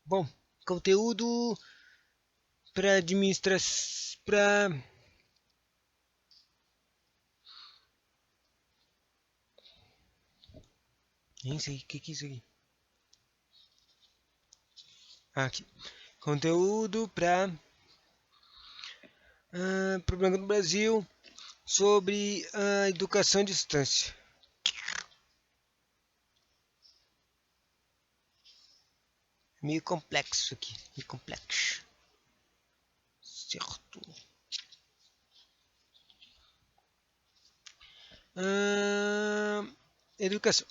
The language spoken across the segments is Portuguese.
Bom, conteúdo para administração, para nem sei o que é isso aqui. Aqui. Conteúdo para problema do Brasil sobre a educação à distância. Meio complexo aqui, meio complexo. Certo. Educação.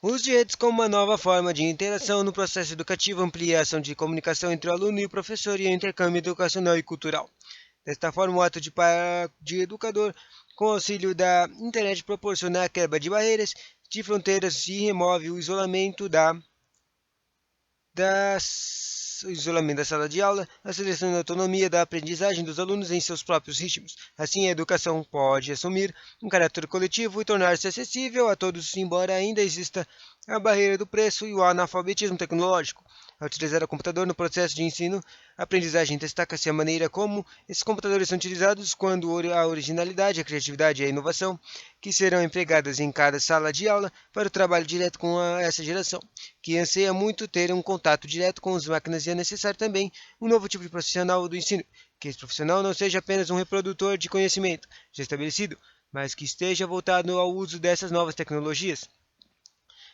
O uso de redes como uma nova forma de interação no processo educativo amplia a ação de comunicação entre o aluno e o professor e o intercâmbio educacional e cultural. Desta forma, o ato de educador, com o auxílio da internet, proporciona a quebra de barreiras, de fronteiras e remove o isolamento o isolamento da sala de aula, acelerando a autonomia da aprendizagem dos alunos em seus próprios ritmos. Assim, a educação pode assumir um caráter coletivo e tornar-se acessível a todos, embora ainda exista a barreira do preço e o analfabetismo tecnológico. Ao utilizar o computador no processo de ensino-aprendizagem, destaca-se a maneira como esses computadores são utilizados, quando a originalidade, a criatividade e a inovação que serão empregadas em cada sala de aula para o trabalho direto com essa geração, que anseia muito ter um contato direto com as máquinas, e é necessário também um novo tipo de profissional do ensino, que esse profissional não seja apenas um reprodutor de conhecimento já estabelecido, mas que esteja voltado ao uso dessas novas tecnologias.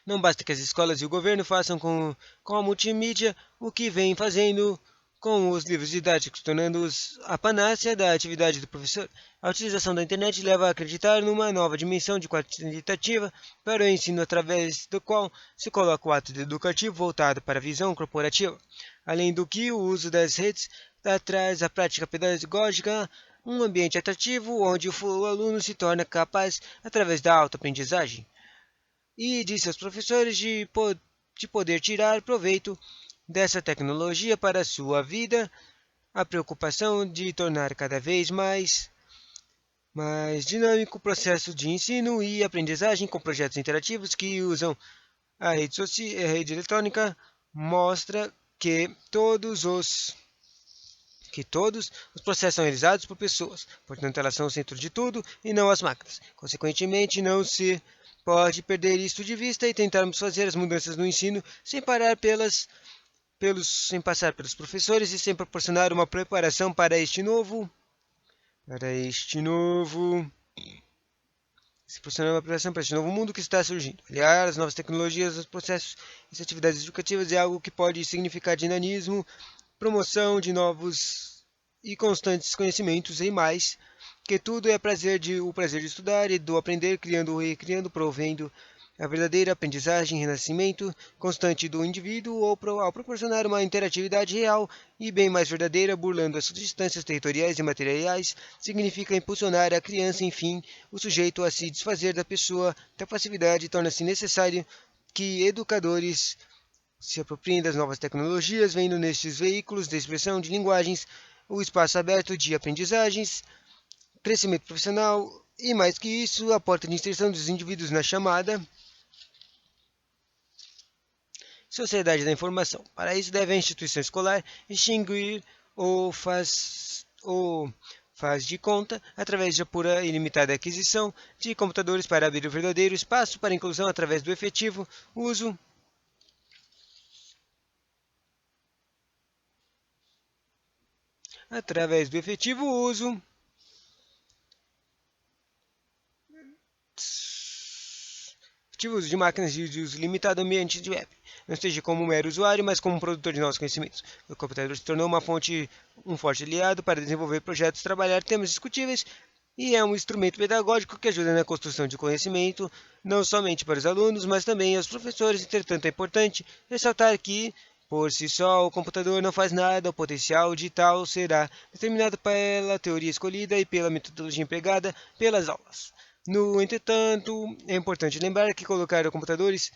Não basta que as escolas e o governo façam com a multimídia o que vem fazendo com os livros didáticos, tornando-os a panácia da atividade do professor. A utilização da internet leva a acreditar numa nova dimensão de quantitativa para o ensino, através do qual se coloca o ato educativo voltado para a visão corporativa. Além do que, o uso das redes traz à prática pedagógica um ambiente atrativo onde o aluno se torna capaz, através da autoaprendizagem e de seus professores, de poder tirar proveito dessa tecnologia para a sua vida. A preocupação de tornar cada vez mais dinâmico o processo de ensino e aprendizagem com projetos interativos que usam a rede eletrônica mostra que todos os processos são realizados por pessoas, portanto elas são o centro de tudo e não as máquinas. Consequentemente, não se pode perder isto de vista e tentarmos fazer as mudanças no ensino sem passar pelos professores e sem proporcionar uma preparação para este novo mundo que está surgindo. Aliás, as novas tecnologias, os processos e as atividades educativas é algo que pode significar dinamismo, promoção de novos e constantes conhecimentos e mais, que tudo é o prazer de estudar e do aprender, criando e recriando, provendo a verdadeira aprendizagem, renascimento constante do indivíduo, ou ao proporcionar uma interatividade real e bem mais verdadeira, burlando as distâncias territoriais e materiais, significa impulsionar a criança, enfim, o sujeito a se desfazer da pessoa, da passividade, torna-se necessário que educadores se apropriem das novas tecnologias, vendo nestes veículos de expressão de linguagens o espaço aberto de aprendizagens, crescimento profissional e, mais que isso, a porta de inserção dos indivíduos na chamada sociedade da informação. Para isso, deve a instituição escolar extinguir ou faz de conta, através de pura e ilimitada aquisição de computadores, para abrir o verdadeiro espaço para a inclusão através do efetivo uso de máquinas de uso limitado ambiente de web. Não esteja como um mero usuário, mas como um produtor de novos conhecimentos. O computador se tornou um forte aliado para desenvolver projetos, trabalhar temas discutíveis e é um instrumento pedagógico que ajuda na construção de conhecimento, não somente para os alunos, mas também aos professores. Entretanto, é importante ressaltar que, por si só, o computador não faz nada, o potencial de tal será determinado pela teoria escolhida e pela metodologia empregada pelas aulas. No entretanto, é importante lembrar que colocar computadores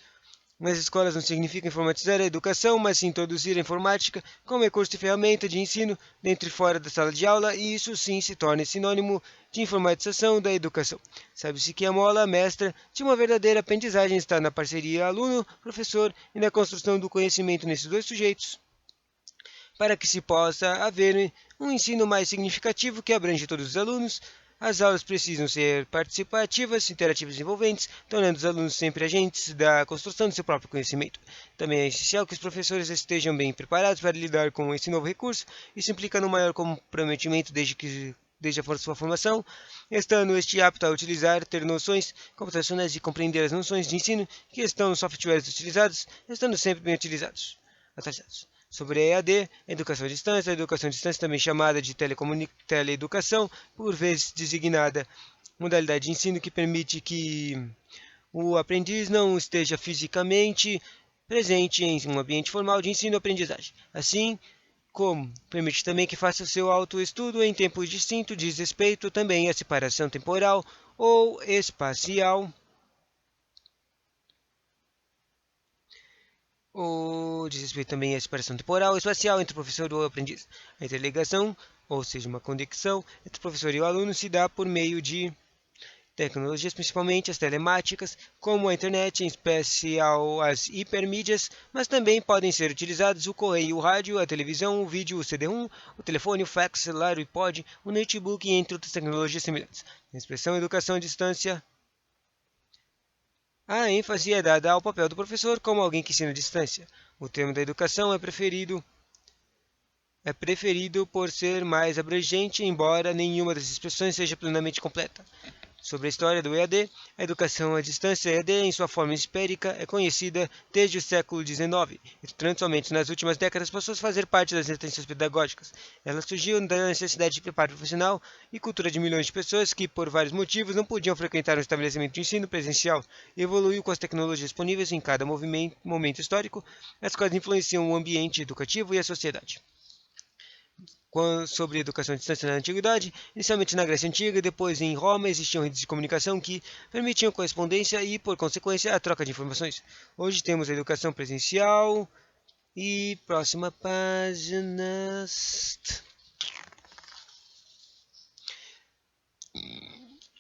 Nas escolas não significa informatizar a educação, mas sim introduzir a informática como recurso e ferramenta de ensino dentro e fora da sala de aula, e isso sim se torna sinônimo de informatização da educação. Sabe-se que a mola mestra de uma verdadeira aprendizagem está na parceria aluno-professor e na construção do conhecimento nesses dois sujeitos, para que se possa haver um ensino mais significativo que abrange todos os alunos. As aulas precisam ser participativas, interativas e envolventes, tornando os alunos sempre agentes da construção do seu próprio conhecimento. Também é essencial que os professores estejam bem preparados para lidar com esse novo recurso. Isso implica no maior comprometimento desde a sua formação, estando este apto a utilizar, ter noções computacionais e compreender as noções de ensino que estão nos softwares utilizados, estando sempre bem atualizados. Sobre a EAD, educação à distância também chamada de teleeducação, por vezes designada modalidade de ensino que permite que o aprendiz não esteja fisicamente presente em um ambiente formal de ensino-aprendizagem. Assim como permite também que faça seu autoestudo em tempos distintos, diz respeito também à separação temporal ou espacial, diz respeito também à separação temporal e espacial entre o professor e o aprendiz. A interligação, ou seja, uma conexão entre o professor e o aluno, se dá por meio de tecnologias, principalmente as telemáticas, como a internet, em especial as hipermídias, mas também podem ser utilizados o correio, o rádio, a televisão, o vídeo, o CD-ROM, o telefone, o fax, o celular, o iPod, o notebook, entre outras tecnologias semelhantes. Na expressão educação à distância, a ênfase é dada ao papel do professor como alguém que ensina à distância. O termo da educação é preferido por ser mais abrangente, embora nenhuma das expressões seja plenamente completa. Sobre a história do EAD, a educação à distância EAD, em sua forma empírica, é conhecida desde o século XIX. Entretanto, somente nas últimas décadas passou a fazer parte das intenções pedagógicas. Ela surgiu da necessidade de preparo profissional e cultura de milhões de pessoas que, por vários motivos, não podiam frequentar um estabelecimento de ensino presencial. E evoluiu com as tecnologias disponíveis em cada momento histórico, as quais influenciam o ambiente educativo e a sociedade. Sobre educação à distância na Antiguidade, inicialmente na Grécia Antiga e depois em Roma, existiam redes de comunicação que permitiam correspondência e, por consequência, a troca de informações. Hoje temos a educação presencial e próxima página.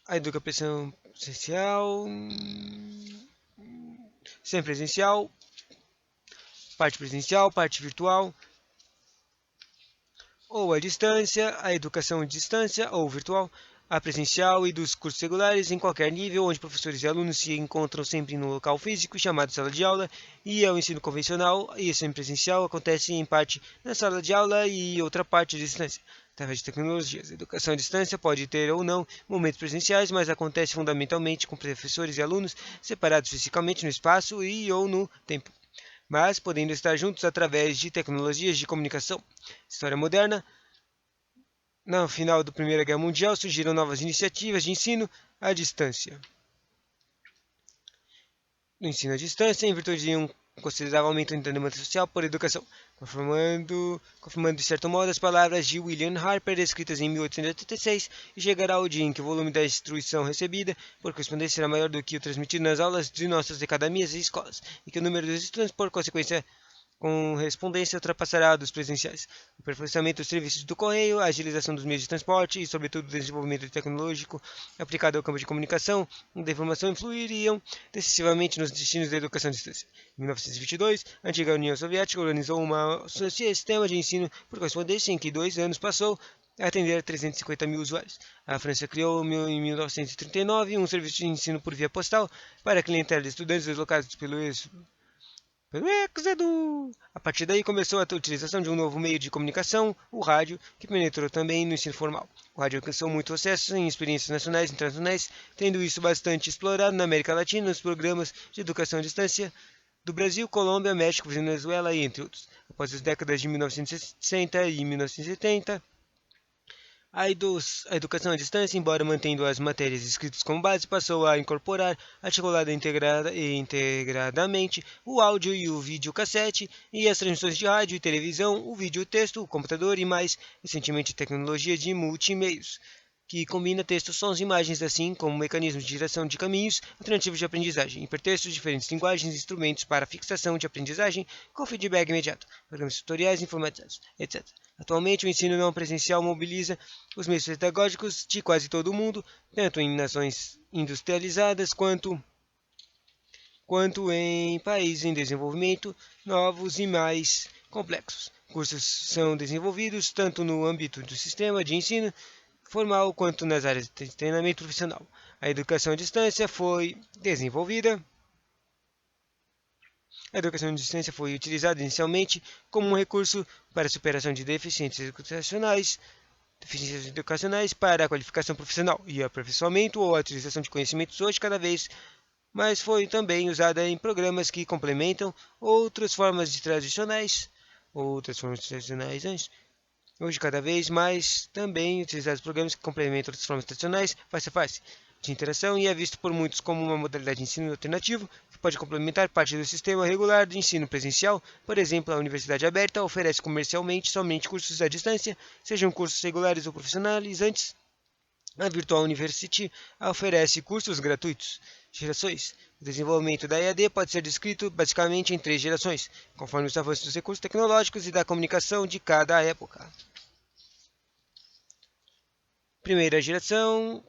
A educação presencial, sem presencial, parte virtual, ou à distância, a educação à distância ou virtual, a presencial e dos cursos regulares em qualquer nível, onde professores e alunos se encontram sempre no local físico chamado sala de aula, e ao ensino convencional e semipresencial acontece em parte na sala de aula e outra parte à distância. Através de tecnologias, a educação à distância pode ter ou não momentos presenciais, mas acontece fundamentalmente com professores e alunos separados fisicamente no espaço e ou no tempo, mas podendo estar juntos através de tecnologias de comunicação. História moderna. No final da Primeira Guerra Mundial surgiram novas iniciativas de ensino à distância. No ensino à distância, em virtude de um considerável aumento da demanda social por educação, confirmando de certo modo as palavras de William Harper, escritas em 1886, e chegará o dia em que o volume da instrução recebida por correspondência será maior do que o transmitido nas aulas de nossas academias e escolas, e que o número dos estudantes, por consequência, correspondência ultrapassará a dos presenciais. O aperfeiçoamento dos serviços do correio, a agilização dos meios de transporte e, sobretudo, o desenvolvimento tecnológico aplicado ao campo de comunicação e da informação influiriam decisivamente nos destinos da educação à distância. Em 1922, a antiga União Soviética organizou um sistema de ensino por correspondência em que 2 anos passou a atender 350 mil usuários. A França criou em 1939 um serviço de ensino por via postal para a clientela de estudantes deslocados pelo Êxodo. A partir daí começou a utilização de um novo meio de comunicação, o rádio, que penetrou também no ensino formal. O rádio alcançou muito sucesso em experiências nacionais e internacionais, tendo isso bastante explorado na América Latina nos programas de educação à distância do Brasil, Colômbia, México, Venezuela e entre outros. Após as décadas de 1960 e 1970, a educação à distância, embora mantendo as matérias escritas como base, passou a incorporar, articulada e integradamente, o áudio e o videocassete e as transmissões de rádio e televisão, o vídeo-texto, o computador e mais recentemente tecnologia de multimeios, que combina textos, sons e imagens, assim como mecanismos de geração de caminhos alternativos de aprendizagem, hipertextos, diferentes linguagens e instrumentos para fixação de aprendizagem com feedback imediato, programas tutoriais informatizados, etc. Atualmente, o ensino não presencial mobiliza os meios pedagógicos de quase todo o mundo, tanto em nações industrializadas quanto em países em desenvolvimento novos e mais complexos. Cursos são desenvolvidos tanto no âmbito do sistema de ensino formal quanto nas áreas de treinamento profissional. A educação à distância foi desenvolvida. A educação à distância foi utilizada inicialmente como um recurso para a superação de deficiências educacionais para a qualificação profissional e aperfeiçoamento ou a utilização de conhecimentos hoje cada vez mas foi também usada em programas que complementam outras formas tradicionais antes. Hoje, cada vez mais, também utilizados programas que complementam outras formas tradicionais face a face de interação e é visto por muitos como uma modalidade de ensino alternativo que pode complementar parte do sistema regular de ensino presencial. Por exemplo, a Universidade Aberta oferece comercialmente somente cursos à distância, sejam cursos regulares ou profissionalizantes. A Virtual University oferece cursos gratuitos. Gerações. O desenvolvimento da EAD pode ser descrito basicamente em 3 gerações, conforme os avanços dos recursos tecnológicos e da comunicação de cada época. Primeira geração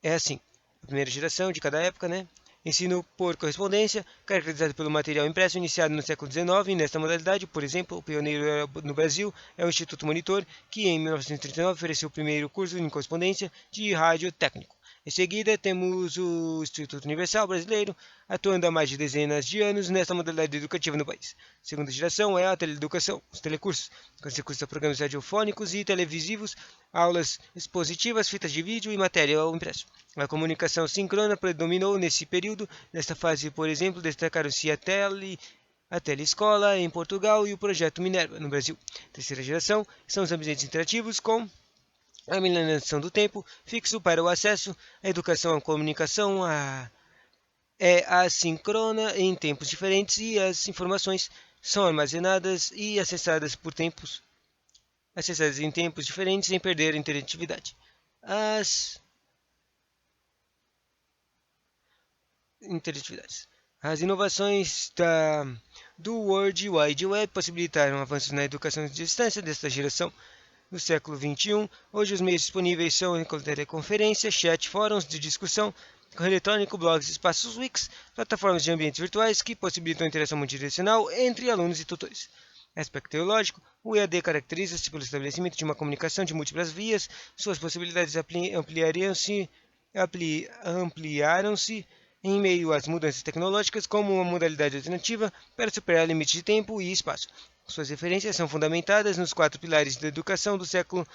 é assim. A primeira geração de cada época, né? Ensino por correspondência, caracterizado pelo material impresso iniciado no século XIX. Nesta modalidade, por exemplo, o pioneiro no Brasil é o Instituto Monitor, que em 1939 ofereceu o primeiro curso em correspondência de rádio técnico. Em seguida, temos o Instituto Universal Brasileiro, atuando há mais de dezenas de anos nesta modalidade educativa no país. A segunda geração é a teleeducação, os telecursos, com recursos a programas radiofônicos e televisivos, aulas expositivas, fitas de vídeo e material impresso. A comunicação síncrona predominou nesse período. Nesta fase, por exemplo, destacaram-se a Telescola em Portugal e o Projeto Minerva no Brasil. Terceira geração são os ambientes interativos com a milenação do tempo fixo para o acesso. A educação, a comunicação é assíncrona em tempos diferentes e as informações são armazenadas e acessadas em tempos diferentes sem perder a interatividade. As inovações do World Wide Web possibilitaram avanços na educação de distância desta geração. No século XXI, hoje os meios disponíveis são teleconferência, chat, fóruns de discussão, correio eletrônico, blogs, espaços Wix, plataformas de ambientes virtuais que possibilitam a interação multidirecional entre alunos e tutores. Aspecto teológico, o EAD caracteriza-se pelo estabelecimento de uma comunicação de múltiplas vias, suas possibilidades ampliaram-se em meio às mudanças tecnológicas como uma modalidade alternativa para superar limites de tempo e espaço. Suas referências são fundamentadas nos 4 pilares da educação do século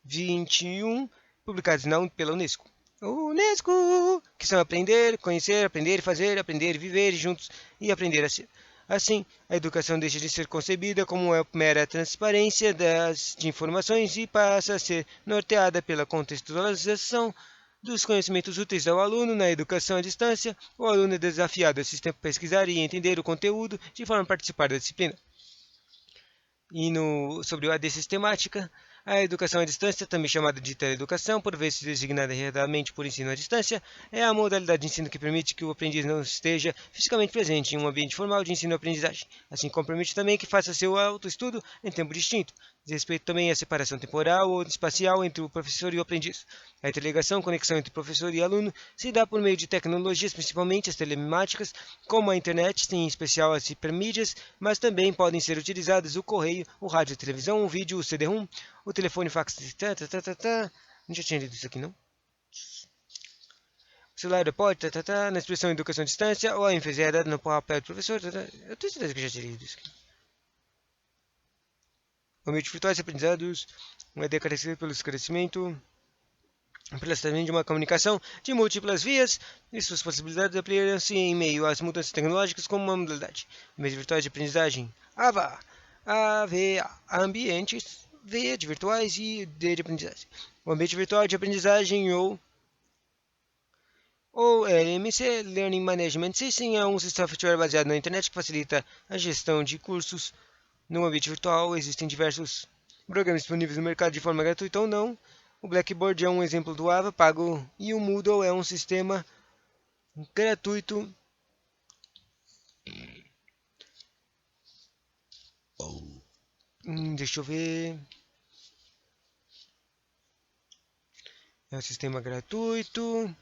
XXI, publicados pela Unesco. Que são aprender, conhecer, aprender, fazer, aprender, viver juntos e aprender a ser. Assim, a educação deixa de ser concebida como uma mera transparência de informações e passa a ser norteada pela contextualização dos conhecimentos úteis ao aluno. Na educação à distância, o aluno é desafiado a se pesquisar e entender o conteúdo de forma a participar da disciplina. Sobre o AD sistemática, a educação à distância, também chamada de teleeducação, por vezes designada erradamente por ensino à distância, é a modalidade de ensino que permite que o aprendiz não esteja fisicamente presente em um ambiente formal de ensino-aprendizagem, assim como permite também que faça seu autoestudo em tempo distinto. Diz respeito também à separação temporal ou espacial entre o professor e o aprendiz. A interligação, conexão entre professor e aluno, se dá por meio de tecnologias, principalmente as telemáticas, como a internet, em especial as hipermídias, mas também podem ser utilizadas o correio, o rádio, a televisão, o vídeo, o CD-ROM, o telefone, fax, Não já tinha lido isso aqui, não? O celular pode, na expressão educação à distância, ou a ênfase é dada no papel do professor, Eu tenho certeza que já tinha lido isso aqui. Ambientes virtuais e aprendizados, uma ideia caracterizada pelo esclarecimento, pelo estabelecimento de uma comunicação de múltiplas vias e suas possibilidades ampliam-se em meio às mudanças tecnológicas como uma modalidade. Ambientes virtuais de aprendizagem, AVA, ambientes V de virtuais e D de aprendizagem. O ambiente virtual de aprendizagem ou LMC, Learning Management System, é um software baseado na internet que facilita a gestão de cursos. No ambiente virtual existem diversos programas disponíveis no mercado de forma gratuita ou não. O Blackboard é um exemplo do AVA pago e o Moodle é um sistema gratuito. Deixa eu ver. É um sistema gratuito.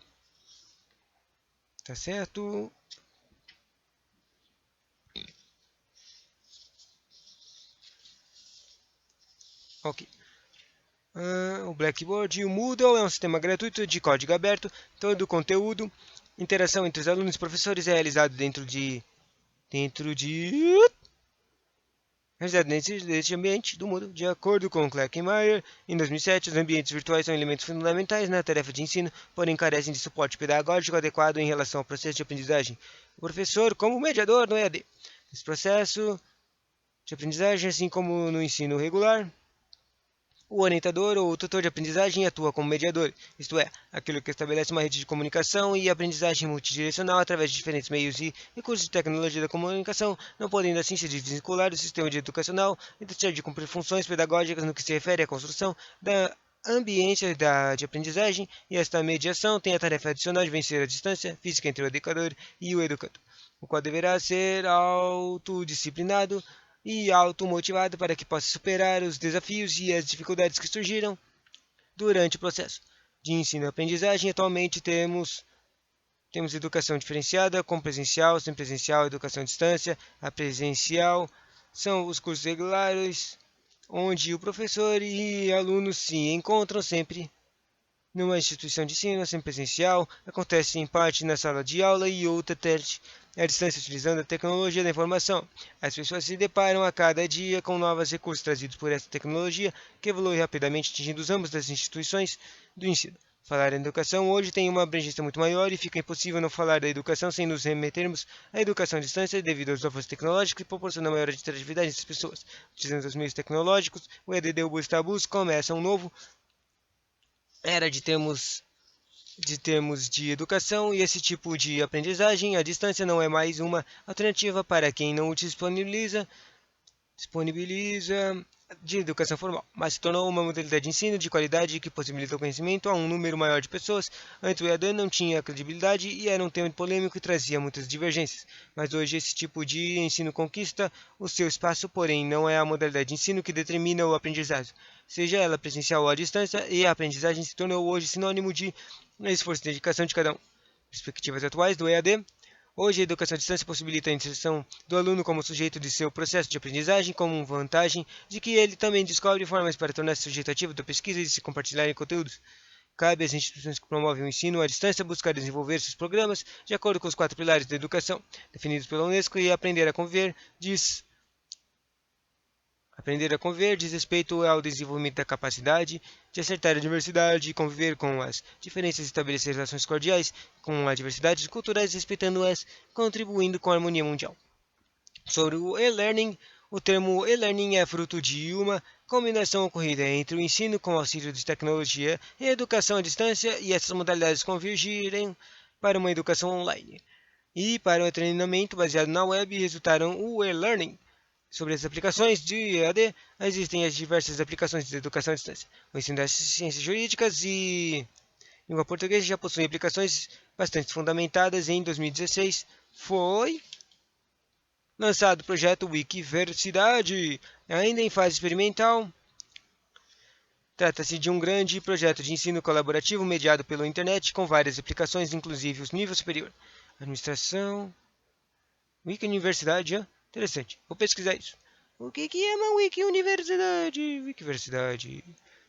Tá certo? Ok. O Blackboard e o Moodle é um sistema gratuito de código aberto. Todo o conteúdo, interação entre os alunos e professores é realizado dentro desse ambiente do Moodle. De acordo com Klackenmeyer, em 2007, os ambientes virtuais são elementos fundamentais na tarefa de ensino, porém carecem de suporte pedagógico adequado em relação ao processo de aprendizagem. O professor, como mediador no EAD. Esse processo de aprendizagem, assim como no ensino regular, o orientador ou o tutor de aprendizagem atua como mediador, isto é, aquilo que estabelece uma rede de comunicação e aprendizagem multidirecional através de diferentes meios e recursos de tecnologia da comunicação, não podendo assim se desvincular do sistema educacional e deixar de cumprir funções pedagógicas no que se refere à construção da ambiente de aprendizagem, e esta mediação tem a tarefa adicional de vencer a distância física entre o educador e o educando, o qual deverá ser autodisciplinado e automotivado para que possa superar os desafios e as dificuldades que surgiram durante o processo de ensino-aprendizagem. Atualmente temos educação diferenciada, com presencial, semipresencial, educação à distância. A presencial são os cursos regulares, onde o professor e alunos se encontram sempre numa instituição de ensino semipresencial, acontece em parte na sala de aula e outra parte à distância utilizando a tecnologia da informação. As pessoas se deparam a cada dia com novos recursos trazidos por essa tecnologia, que evolui rapidamente atingindo os ramos das instituições do ensino. Falar em educação hoje tem uma abrangência muito maior e fica impossível não falar da educação sem nos remetermos à educação à distância devido aos avanços tecnológicos que proporcionam maior interatividade entre as pessoas. Utilizando os meios tecnológicos, o EDD e o Tabus começa um novo era de termos de educação, e esse tipo de aprendizagem à distância não é mais uma alternativa para quem não disponibiliza de educação formal, mas se tornou uma modalidade de ensino de qualidade que possibilita o conhecimento a um número maior de pessoas. Antes o EAD não tinha credibilidade e era um tema polêmico e trazia muitas divergências, mas hoje esse tipo de ensino conquista o seu espaço, porém não é a modalidade de ensino que determina o aprendizado, seja ela presencial ou à distância, e a aprendizagem se tornou hoje sinônimo de esforço e dedicação de cada um. Perspectivas atuais do EAD. Hoje, a educação à distância possibilita a inserção do aluno como sujeito de seu processo de aprendizagem, como vantagem de que ele também descobre formas para tornar-se sujeito ativo da pesquisa e de se compartilharem conteúdos. Cabe às instituições que promovem o ensino à distância buscar desenvolver seus programas de acordo com os 4 pilares da educação, definidos pela Unesco, e aprender a conviver diz respeito ao desenvolvimento da capacidade de acertar a diversidade, conviver com as diferenças e estabelecer relações cordiais com as diversidades culturais, respeitando-as, contribuindo com a harmonia mundial. Sobre o e-learning, o termo e-learning é fruto de uma combinação ocorrida entre o ensino com auxílio de tecnologia e a educação à distância, e essas modalidades convergirem para uma educação online. E para o treinamento baseado na web resultaram o e-learning. Sobre as aplicações de EAD, existem as diversas aplicações de educação à distância. O ensino das ciências jurídicas e língua portuguesa já possuem aplicações bastante fundamentadas. Em 2016, foi lançado o projeto Wikiversidade, ainda em fase experimental. Trata-se de um grande projeto de ensino colaborativo mediado pela internet, com várias aplicações, inclusive o nível superior. Administração, Wiki Universidade, interessante. Vou pesquisar isso. O que é uma Wiki Universidade? Wikiversidade.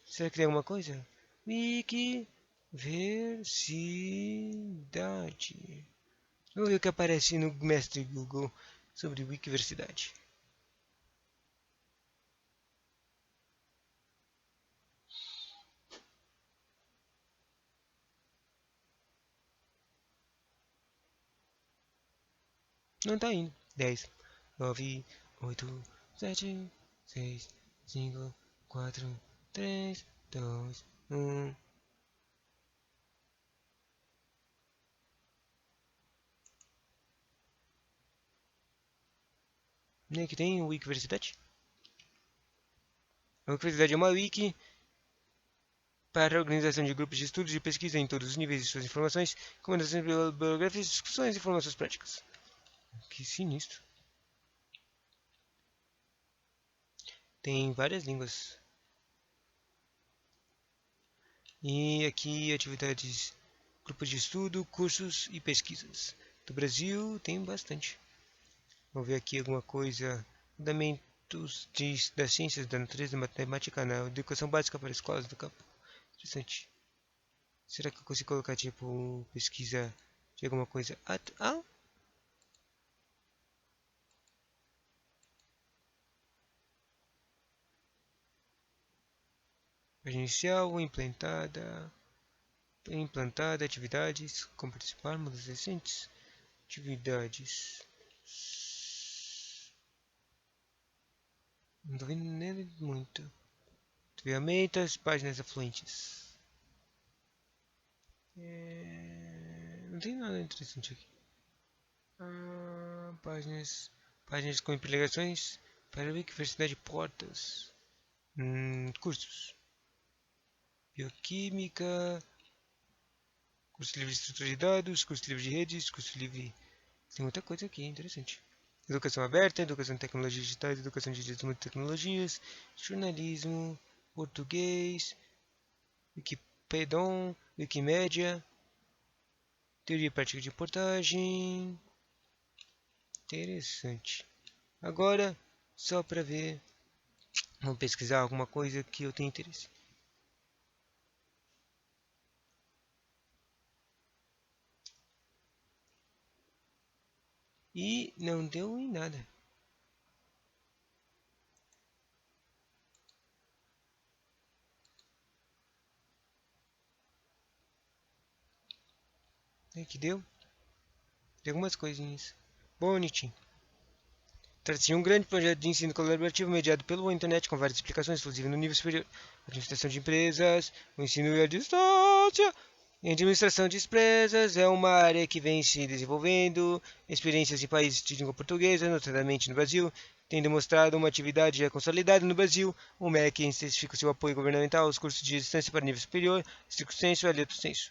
Será que tem alguma coisa? Wikiversidade. Vamos ver o que aparece no mestre Google sobre Wikiversidade. Não tá indo. 10, 9, 8, 7, 6, 5, 4, 3, 2, 1. Nem que tem o Wikiversidade. A Wikiversidade é uma wiki para a organização de grupos de estudos e pesquisa em todos os níveis de suas informações, recomendações bibliográficas, discussões e informações práticas. Que sinistro. Tem várias línguas. E aqui atividades, grupos de estudo, cursos e pesquisas. Do Brasil tem bastante. Vamos ver aqui alguma coisa. Fundamentos das ciências da natureza, matemática, na educação básica para escolas do campo. Interessante. Será que eu consigo colocar tipo pesquisa de alguma coisa? Página inicial, implantada, atividades, como participar, modos recentes, atividades. Não estou vendo nele muito. Ferramentas, páginas afluentes. Não tem nada interessante aqui. Páginas com implicações para a diversidade de portas. Cursos. Bioquímica. Curso livre de estrutura de dados. Curso livre de redes. Curso livre. Tem muita coisa aqui, interessante. Educação aberta, educação em tecnologias digitais, educação de desenvolvimento de tecnologias, jornalismo, português, Wikipedon, Wikimédia, teoria e prática de reportagem. Interessante. Agora, só para ver, vamos pesquisar alguma coisa que eu tenho interesse. E não deu em nada. Que deu? Tem algumas coisinhas. Bonitinho. Trata-se de um grande projeto de ensino colaborativo mediado pela internet com várias explicações exclusivas no nível superior. Administração de empresas, o ensino à distância. A administração de empresas é uma área que vem se desenvolvendo. Experiências em países de língua portuguesa, notadamente no Brasil, têm demonstrado uma atividade já consolidada no Brasil. O MEC intensifica seu apoio governamental aos cursos de distância para nível superior, stricto sensu e lato sensu.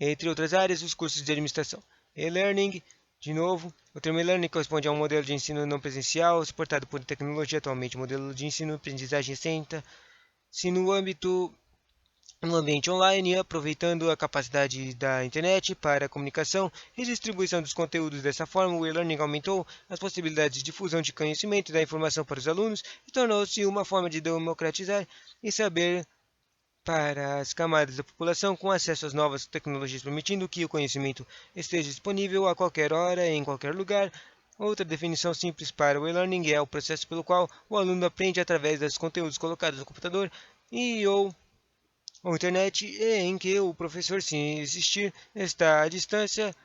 Entre outras áreas, os cursos de administração. E-learning, de novo, o termo e-learning corresponde a um modelo de ensino não presencial, suportado por tecnologia atualmente. O modelo de ensino aprendizagem assenta-se no ambiente online, aproveitando a capacidade da internet para a comunicação e distribuição dos conteúdos. Dessa forma, o e-learning aumentou as possibilidades de difusão de conhecimento e da informação para os alunos e tornou-se uma forma de democratizar e saber para as camadas da população com acesso às novas tecnologias, permitindo que o conhecimento esteja disponível a qualquer hora, em qualquer lugar. Outra definição simples para o e-learning é o processo pelo qual o aluno aprende através dos conteúdos colocados no computador ou internet, e em que o professor, se existir, está à distância,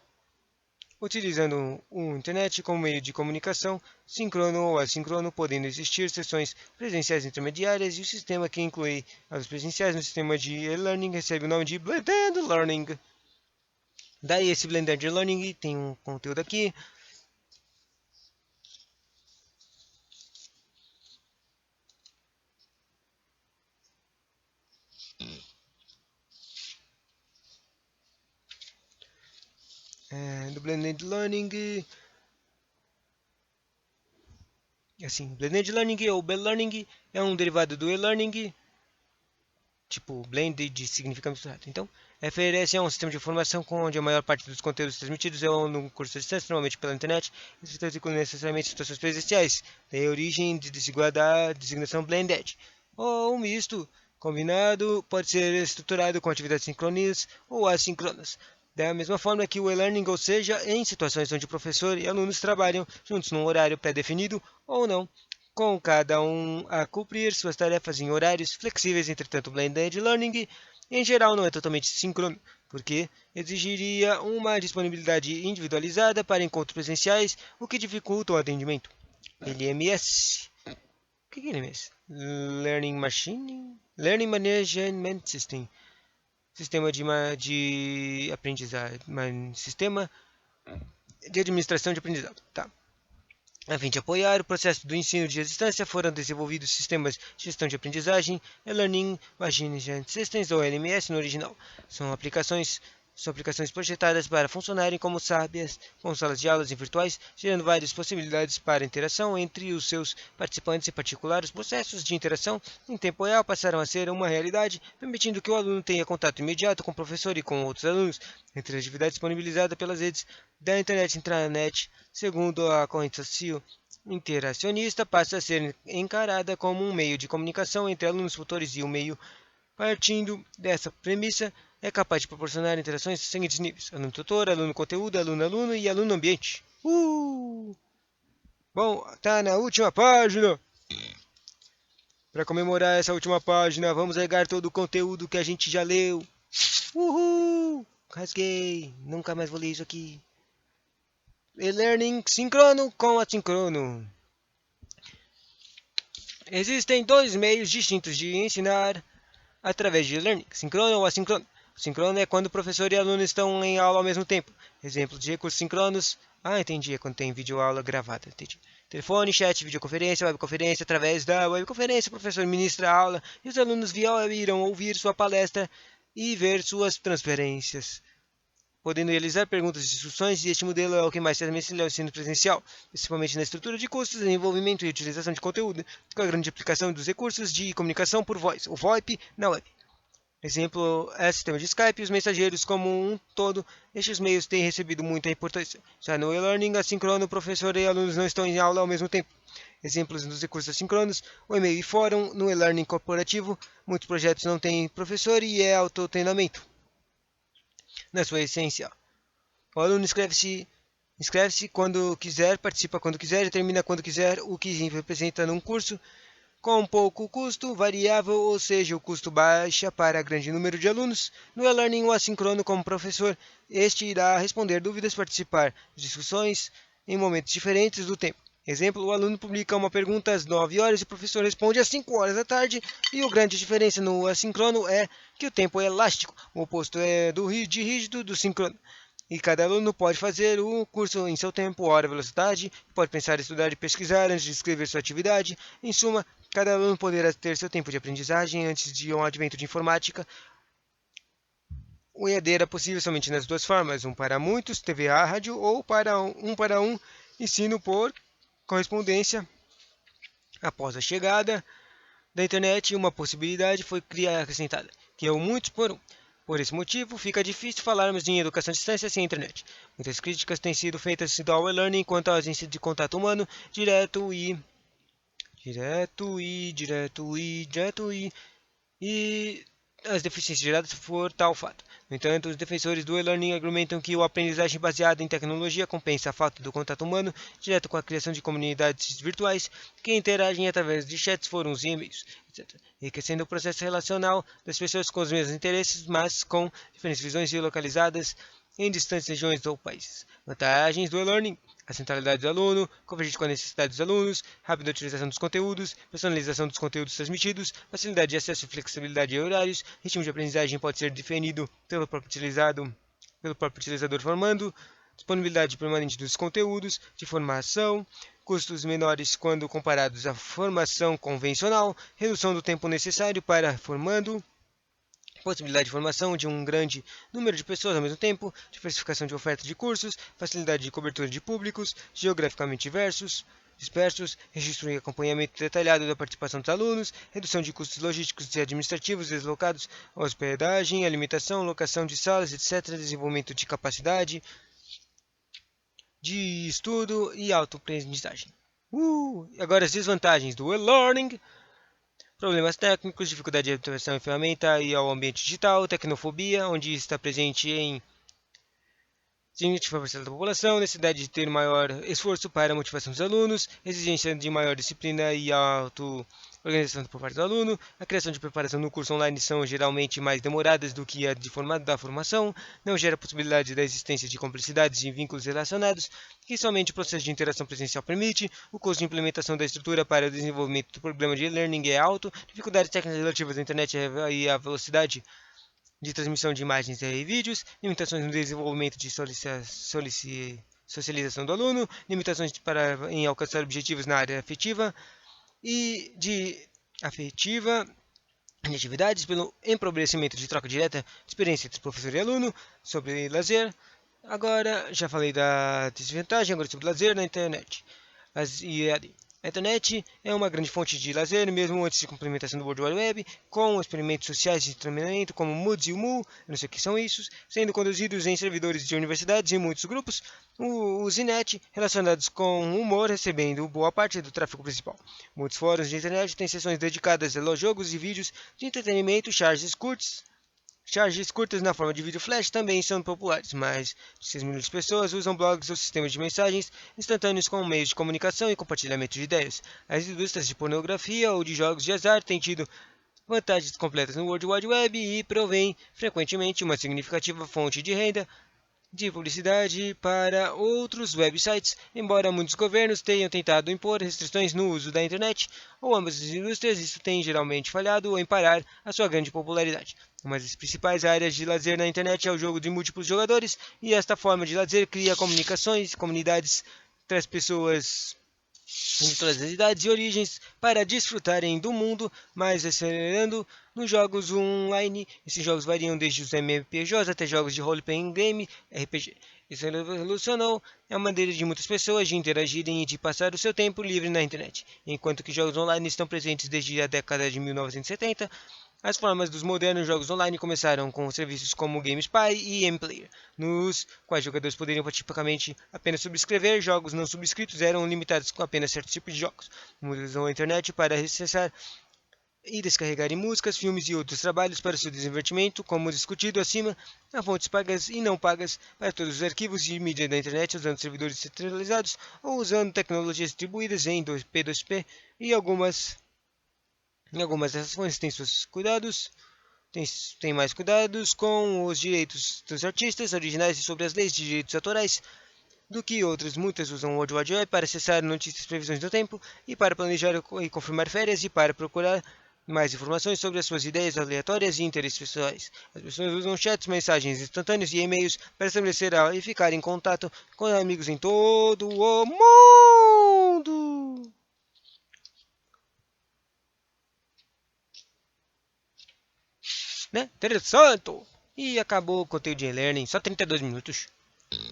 utilizando o internet como meio de comunicação síncrono ou assíncrono, podendo existir sessões presenciais intermediárias, e o sistema que inclui as presenciais no sistema de e-learning recebe o nome de Blended Learning. Daí esse Blended Learning tem um conteúdo aqui. Do Blended Learning, assim, Blended Learning ou B-Learning é um derivado do e-learning, tipo blended significa misturado. Então, oferece um sistema de informação onde a maior parte dos conteúdos transmitidos é no curso à distância, normalmente pela internet, e com necessariamente situações presenciais. Tem origem de desigualdade, designação blended. Ou um misto combinado pode ser estruturado com atividades sincronas ou assíncronas. Da mesma forma que o e-learning, ou seja, em situações onde o professor e alunos trabalham juntos num horário pré-definido ou não, com cada um a cumprir suas tarefas em horários flexíveis. Entretanto, o Blended Learning em geral não é totalmente síncrono, porque exigiria uma disponibilidade individualizada para encontros presenciais, o que dificulta o atendimento. LMS. O que é LMS? Learning Management System. Sistema de aprendizagem. Sistema de administração de aprendizado. Tá. A fim de apoiar o processo do ensino de distância, foram desenvolvidos sistemas de gestão de aprendizagem, e-Learning Management Systems, ou LMS no original. São aplicações projetadas para funcionarem como sábias, com salas de aulas virtuais, gerando várias possibilidades para interação entre os seus participantes. Em particular, os processos de interação em tempo real passaram a ser uma realidade, permitindo que o aluno tenha contato imediato com o professor e com outros alunos, entre as atividades disponibilizadas pelas redes da internet intranet. Segundo a corrente socio-interacionista, passa a ser encarada como um meio de comunicação entre alunos futores e o meio. Partindo dessa premissa, é capaz de proporcionar interações dos seguintes níveis: aluno-tutor, aluno-conteúdo, aluno-aluno e aluno-ambiente. Bom, tá na última página. Para comemorar essa última página, vamos regar todo o conteúdo que a gente já leu. Uhul! Rasguei. Nunca mais vou ler isso aqui. E-learning sincrono com assíncrono. Existem dois meios distintos de ensinar através de e-learning, sincrono ou assíncrono. Sincrono é quando o professor e aluno estão em aula ao mesmo tempo. Exemplos de recursos síncronos. Entendi, é quando tem videoaula gravada. Entendi. Telefone, chat, videoconferência, webconferência. Através da webconferência, o professor ministra a aula e os alunos via web irão ouvir sua palestra e ver suas transferências, podendo realizar perguntas e instruções, e este modelo é o que mais se assemelha ao ensino presencial, principalmente na estrutura de custos, desenvolvimento e utilização de conteúdo, com a grande aplicação dos recursos de comunicação por voz, o VoIP, na web. Exemplo é o sistema de Skype e os mensageiros como um todo. Estes meios têm recebido muita importância. Já no e-learning assíncrono, o professor e alunos não estão em aula ao mesmo tempo. Exemplos dos recursos assíncronos: o e-mail e fórum. No e-learning corporativo, muitos projetos não têm professor e é autotreinamento. Na sua essência, o aluno inscreve-se quando quiser, participa quando quiser e termina quando quiser, o que representa num curso com pouco custo variável, ou seja, o custo baixa para grande número de alunos. No e-learning, o assíncrono como professor, este irá responder dúvidas, participar de discussões em momentos diferentes do tempo. Exemplo, o aluno publica uma pergunta às 9 horas e o professor responde às 5 horas da tarde, e a grande diferença no assíncrono é que o tempo é elástico, o oposto é de rígido do síncrono. E cada aluno pode fazer o curso em seu tempo, hora, velocidade, pode pensar, estudar e pesquisar antes de escrever sua atividade. Em suma, cada aluno poderá ter seu tempo de aprendizagem antes de um advento de informática. O EAD era possível somente nas duas formas, um para muitos, TVA, rádio, ou para um ensino por correspondência. Após a chegada da internet, uma possibilidade foi acrescentada, que é o muitos por um. Por esse motivo, fica difícil falarmos em educação à distância sem internet. Muitas críticas têm sido feitas ao e-learning quanto à ausência de contato humano direto e as deficiências geradas por tal fato. No entanto, os defensores do e-learning argumentam que a aprendizagem baseada em tecnologia compensa a falta do contato humano direto com a criação de comunidades virtuais que interagem através de chats, fóruns e e-mails, etc., enriquecendo o processo relacional das pessoas com os mesmos interesses, mas com diferentes visões localizadas em distantes regiões ou países. Vantagens do e-learning: a centralidade do aluno, convergente com a necessidade dos alunos, rápida utilização dos conteúdos, personalização dos conteúdos transmitidos, facilidade de acesso e flexibilidade de horários, ritmo de aprendizagem pode ser definido pelo próprio utilizador formando, disponibilidade permanente dos conteúdos de formação, custos menores quando comparados à formação convencional, redução do tempo necessário para formando, possibilidade de formação de um grande número de pessoas ao mesmo tempo, diversificação de oferta de cursos, facilidade de cobertura de públicos, geograficamente dispersos, registro e acompanhamento detalhado da participação dos alunos, redução de custos logísticos e administrativos deslocados, hospedagem, alimentação, locação de salas, etc., desenvolvimento de capacidade de estudo e autoaprendizagem. Agora as desvantagens do e-learning: problemas técnicos, dificuldade de adaptação à ferramenta e ao ambiente digital, tecnofobia, onde está presente em significativa parcela da população, necessidade de ter maior esforço para a motivação dos alunos, exigência de maior disciplina e auto-organização por parte do aluno, a criação de preparação no curso online são geralmente mais demoradas do que a da formação, não gera possibilidade da existência de complicidades e vínculos relacionados, que somente o processo de interação presencial permite, o custo de implementação da estrutura para o desenvolvimento do programa de e-learning é alto, dificuldades técnicas relativas à internet e à velocidade de transmissão de imagens e vídeos, limitações no desenvolvimento de socialização do aluno, limitações em alcançar objetivos na área afetiva e de afetiva, de atividades pelo empobrecimento de troca direta de experiência entre professor e aluno, sobre lazer. Agora, já falei da desvantagem, agora sobre lazer na internet. A internet é uma grande fonte de lazer, mesmo antes de complementação do World Wide Web, com experimentos sociais de treinamento como o Moods e o Moo, não sei o que são isso, sendo conduzidos em servidores de universidades e muitos grupos, o Zinet, relacionados com humor, recebendo boa parte do tráfego principal. Muitos fóruns de internet têm sessões dedicadas a jogos e vídeos de entretenimento, charges curtas na forma de vídeo flash também são populares, mas 6 milhões de pessoas usam blogs ou sistemas de mensagens instantâneos como meios de comunicação e compartilhamento de ideias. As indústrias de pornografia ou de jogos de azar têm tido vantagens completas no World Wide Web e provém frequentemente uma significativa fonte de renda de publicidade para outros websites, embora muitos governos tenham tentado impor restrições no uso da internet, ou ambas as indústrias, isso tem geralmente falhado em parar a sua grande popularidade. Uma das principais áreas de lazer na internet é o jogo de múltiplos jogadores, e esta forma de lazer cria comunidades, traz pessoas de todas as idades e origens para desfrutarem do mundo, mas acelerando nos jogos online. Esses jogos variam desde os MMORPGs até jogos de role-playing game RPG. Isso revolucionou a maneira de muitas pessoas de interagirem e de passar o seu tempo livre na internet. Enquanto que jogos online estão presentes desde a década de 1970, as formas dos modernos jogos online começaram com serviços como GameSpy e MPlayer, nos quais jogadores poderiam tipicamente apenas subscrever. Jogos não subscritos eram limitados com apenas certos tipos de jogos. Usam a internet para acessar e descarregar músicas, filmes e outros trabalhos para seu desenvolvimento, como discutido acima, há fontes pagas e não pagas para todos os arquivos de mídia da internet, usando servidores centralizados ou usando tecnologias distribuídas em P2P e algumas dessas fontes têm seus cuidados, tem mais cuidados com os direitos dos artistas originais e sobre as leis de direitos autorais do que outras. Muitas usam o World Wide Web para acessar notícias, previsões do tempo e para planejar e confirmar férias e para procurar mais informações sobre as suas ideias aleatórias e interesses pessoais. As pessoas usam chats, mensagens instantâneas e e-mails para estabelecer e ficar em contato com amigos em todo o mundo. Né? Interessante! E acabou o conteúdo de e-learning, só 32 minutos.